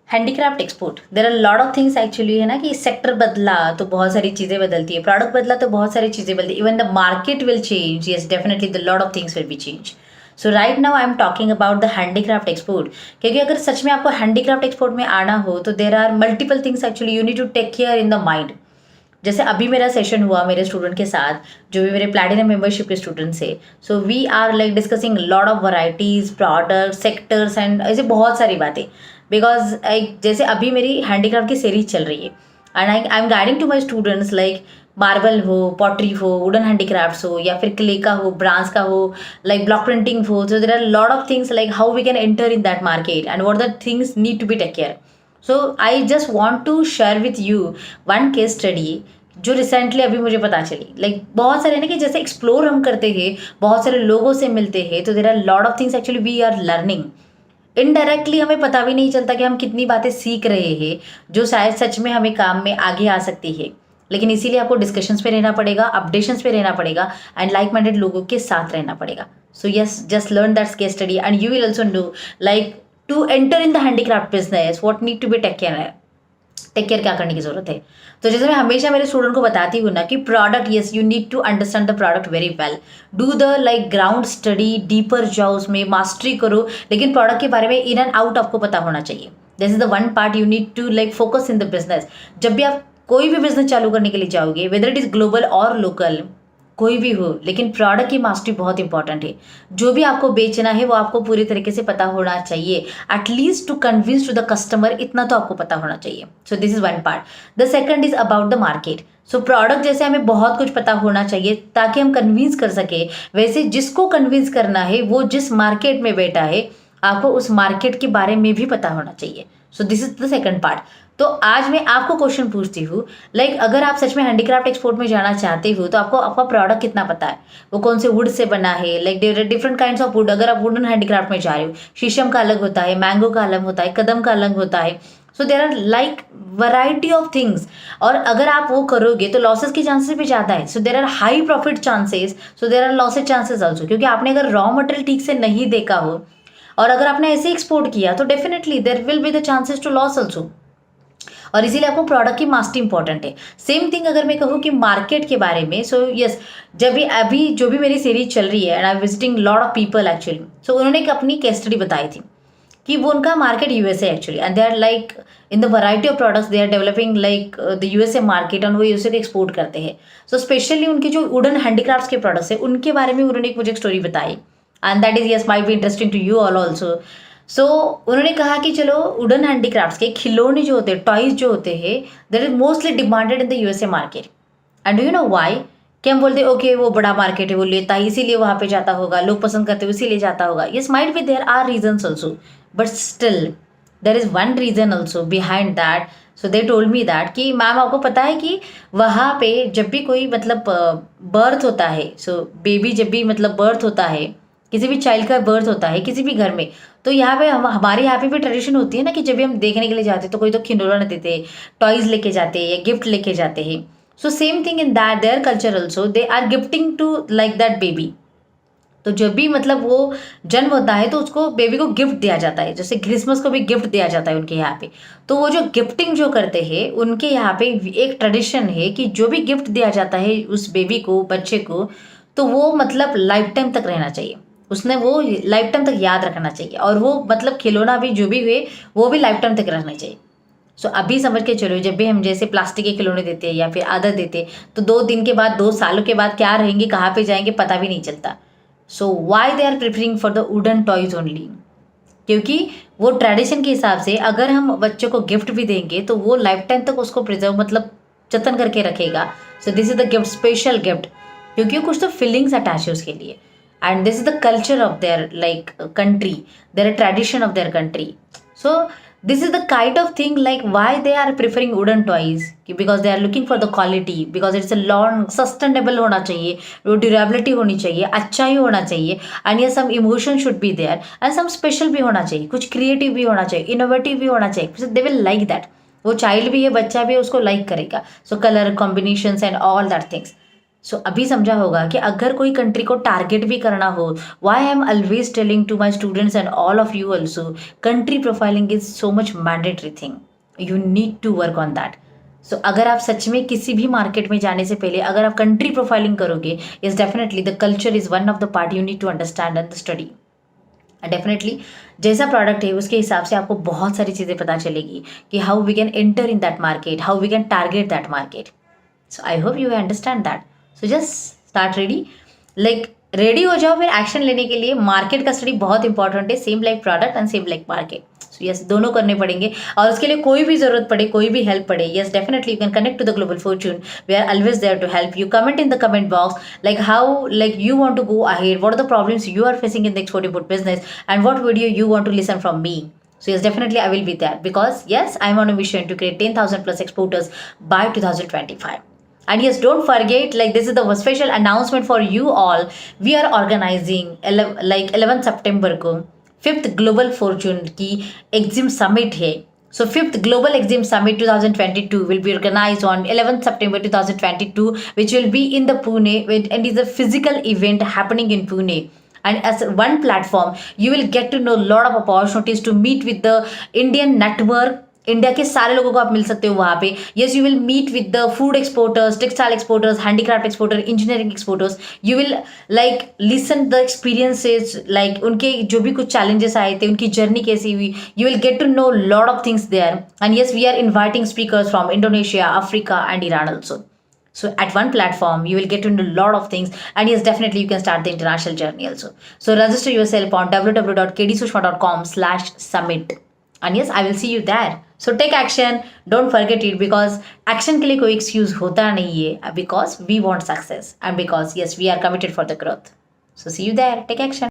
Handicraft export, there are lot of things actually, है ना कि सेक्टर बदला तो बहुत सारी चीज़ें बदलती है, प्रोडक्ट बदला तो बहुत सारी चीज़ें बदलती है, even the market will change, yes definitely the lot of things will be change. So right now I am talking about the handicraft export. क्योंकि अगर सच में आपको हैंडीक्राफ्ट एक्सपोर्ट में आना हो तो there are multiple things actually you need to take care in the mind. जैसे अभी मेरा सेशन हुआ मेरे स्टूडेंट के साथ, जो भी मेरे प्लैटिनम मेंबरशिप के स्टूडेंट्स है, so we are like discussing lot of varieties, product, sectors and ऐसे बहुत सारी बातें. बिकॉज जैसे अभी मेरी हैंडीक्राफ्ट की सीरीज चल रही है and I am guiding to my students like marble हो, पॉटरी हो, वुडन हैंडीक्राफ्ट्स हो, या फिर क्ले का हो, ब्रांस का हो, लाइक ब्लॉक प्रिंटिंग हो. So there are lot of things like how we can enter in that market and what the things need to be take care. So I just want to share with you one case study जो recently अभी मुझे पता चली. Like बहुत सारे ना कि जैसे एक्सप्लोर हम करते हैं, बहुत सारे लोगों से मिलते हैं, तो there are lot of things actually we are learning. Indirectly हमें पता भी नहीं चलता कि हम कितनी बातें सीख रहे हैं जो शायद सच में हमें काम में आगे आ सकती है. लेकिन इसीलिए आपको डिस्कशंस पे रहना पड़ेगा, अपडेशंस पे रहना पड़ेगा एंड लाइक माइंडेड लोगों के साथ रहना पड़ेगा. So yes, just learn that case study and you will also know like to enter in the handicraft business what need to be take care क्या करने की जरूरत है. तो जैसे मैं हमेशा मेरे स्टूडेंट को बताती हूँ ना कि product, yes you need to understand the product very well, do the like ground study, deeper जाओ उसमें, मास्टरी करो, लेकिन प्रोडक्ट के बारे में इन एंड आउट आपको पता होना चाहिए. This is the one part you need to like focus in the business. जब भी आप कोई भी बिजनेस चालू करने के लिए जाओगे, वेदर इट इज ग्लोबल और लोकल, कोई भी हो, लेकिन प्रोडक्ट की मास्टरी बहुत इंपॉर्टेंट है. जो भी आपको बेचना है वो आपको पूरी तरीके से पता होना चाहिए, at least to convince to the customer, इतना तो आपको पता होना चाहिए. So this is one part. The second is about the market. So product जैसे हमें बहुत कुछ पता होना चाहिए ताकि हम कन्विंस कर सके, वैसे जिसको कन्विंस करना है वो जिस मार्केट में बैठा है आपको उस मार्केट के बारे में भी पता होना चाहिए. So this is the second part. तो आज मैं आपको क्वेश्चन पूछती हूँ, लाइक अगर आप सच में हैंडीक्राफ्ट एक्सपोर्ट में जाना चाहते हो तो आपको आपका प्रोडक्ट कितना पता है, वो कौन से वुड से बना है, like different kinds of would. अगर आप वुडन हैंडीक्राफ्ट में जा रहे हो, शीशम का अलग होता है, मैंगो का अलग होता है, कदम का अलग होता है. So there are like variety of things. और अगर आप वो करोगे तो लॉसेस के चांसेस भी ज़्यादा है. So there are high profit chances, so there are losses chances also, क्योंकि आपने अगर रॉ मटेरियल ठीक से नहीं देखा हो और अगर आपने ऐसे एक्सपोर्ट किया तो definitely there will be the chances to loss also. और इसीलिए आपको प्रोडक्ट की मास्टरी इंपॉर्टेंट है. सेम थिंग अगर मैं कहूँ कि मार्केट के बारे में, सो यस, जब भी अभी जो भी मेरी सीरीज चल रही है and I visiting lot of people actually, so उन्होंने एक अपनी केस स्टडी बताई थी कि वो उनका market USA actually, and they are like in the variety of products they are developing like the USA market, और वो यूएसए को एक्सपोर्ट करते हैं. सो स्पेशली उनके जो वुडन हैंडीक्राफ्ट्स के प्रोडक्ट्स है उनके बारे में उन्होंने एक मुझे एक स्टोरी बताई, and that is yes might be interesting to you all also. So उन्होंने कहा कि चलो वुडन हैंडीक्राफ्ट्स के खिलौने जो होते हैं, टॉयज जो होते हैं, that is mostly demanded in the USA market. And do you know why? कि हम बोलते ओके वो बड़ा मार्केट है, वो लेता है इसीलिए वहाँ पे जाता होगा, लोग पसंद करते हैं इसीलिए जाता होगा. Yes might be there are reasons also, but still there is one reason also behind that. So they told me that कि मैम आपको पता है कि वहाँ पे जब भी कोई मतलब बर्थ होता है, सो बेबी जब भी मतलब बर्थ होता है, किसी भी चाइल्ड का बर्थ होता है किसी भी घर में, तो यहाँ पे हमारे यहाँ पे भी ट्रेडिशन होती है ना कि जब भी हम देखने के लिए जाते हैं तो कोई तो खिलौना देते, टॉयज लेके जाते हैं या गिफ्ट लेके जाते हैं. So same thing in that their culture also, they are gifting to like that baby. तो जब भी मतलब वो जन्म होता है तो उसको बेबी को गिफ्ट दिया जाता है, जैसे क्रिसमस को भी गिफ्ट दिया जाता है उनके यहाँ पे. तो वो जो गिफ्टिंग जो करते हैं उनके यहाँ पे एक ट्रेडिशन है कि जो भी गिफ्ट दिया जाता है उस बेबी को, बच्चे को, तो वो मतलब लाइफ टाइम तक रहना चाहिए, उसने वो लाइफ टाइम तक याद रखना चाहिए, और वो मतलब खिलौना भी जो भी हुए वो भी लाइफ टाइम तक रहना चाहिए. सो अभी समझ के चलो, जब भी हम जैसे प्लास्टिक के खिलौने देते हैं या फिर आदत देते तो 2 दिन के बाद, 2 सालों के बाद क्या रहेंगे, कहाँ पे जाएंगे, पता भी नहीं चलता. So why they are preferring for the wooden toys only? क्योंकि वो ट्रेडिशन के हिसाब से अगर हम बच्चों को गिफ्ट भी देंगे तो वो लाइफ टाइम तक उसको प्रिजर्व मतलब जतन करके रखेगा. सो this is the gift, special gift, क्योंकि कुछ तो फीलिंग्स अटैच है उसके लिए. And this is the culture of their like country, their tradition of their country. So this is the kind of thing like why they are preferring wooden toys, because they are looking for the quality, because it's a long sustainable होना चाहिए, वो durability होनी चाहिए, अच्छा ही होना चाहिए, and yes some emotion should be there and some special भी होना चाहिए, कुछ creative भी होना चाहिए, innovative भी होना चाहिए. so they will like that. वो चाइल्ड भी है, बच्चा भी है, उसको लाइक करेगा. So colour combinations and all that things. So अभी समझा होगा कि अगर कोई कंट्री को टारगेट भी करना हो, why I am always telling to my students and all of you also, country profiling is so much mandatory thing, you need to work on that. So अगर आप सच में किसी भी मार्केट में जाने से पहले अगर आप कंट्री प्रोफाइलिंग करोगे, is definitely the culture is one of the part you need to understand and study. Definitely जैसा प्रोडक्ट है उसके हिसाब से आपको बहुत सारी चीज़ें पता चलेगी कि how we can enter in that market, how we can target that market. So I hope you understand that. So just start ready, like ready हो जाओ फिर एक्शन लेने के लिए. मार्केट का स्टडी बहुत इंपॉर्टेंट है, same like product and same like market. So yes, दोनों करने पड़ेंगे. और उसके लिए कोई भी जरूरत पड़े, कोई भी हेल्प पड़े, yes definitely you can connect to the global fortune. We are always there to help you. Comment in the comment box like how like you want to go ahead, what are the problems you are facing in the export import business, and what video you want to listen from me. So yes, definitely I will be there, because yes, I'm on a mission to create 10,000 plus exporters by 2025. And yes, don't forget, like this is the special announcement for you all. We are organizing 11 September को 5th Global Fortune की Exim Summit है. So 5th Global Exim Summit 2022 will be organized on 11th September 2022, which will be in the Pune, and is a physical event happening in Pune. And as one platform, you will get to know a lot of opportunities to meet with the Indian network. India के सारे लोगों को आप मिल सकते हो वहाँ पे. Yes, you will meet with the food exporters, textile exporters, handicraft exporter, engineering exporters. You will like listen the experiences, like उनके जो भी कुछ चैलेंजेस आए थे, उनकी जर्नी कैसी हुई. You will get to know lot of things there. And yes, we are inviting speakers from Indonesia, Africa and Iran also. So at one platform, you will get to know a lot of things, and yes, definitely you can start the international journey also. So register yourself on www.kdsushma.com/summit. And yes, I will see you there. So take action. Don't forget it, because action के लिए कोई excuse होता नहीं है, because we want success, and because yes, we are committed for the growth. So see you there. Take action.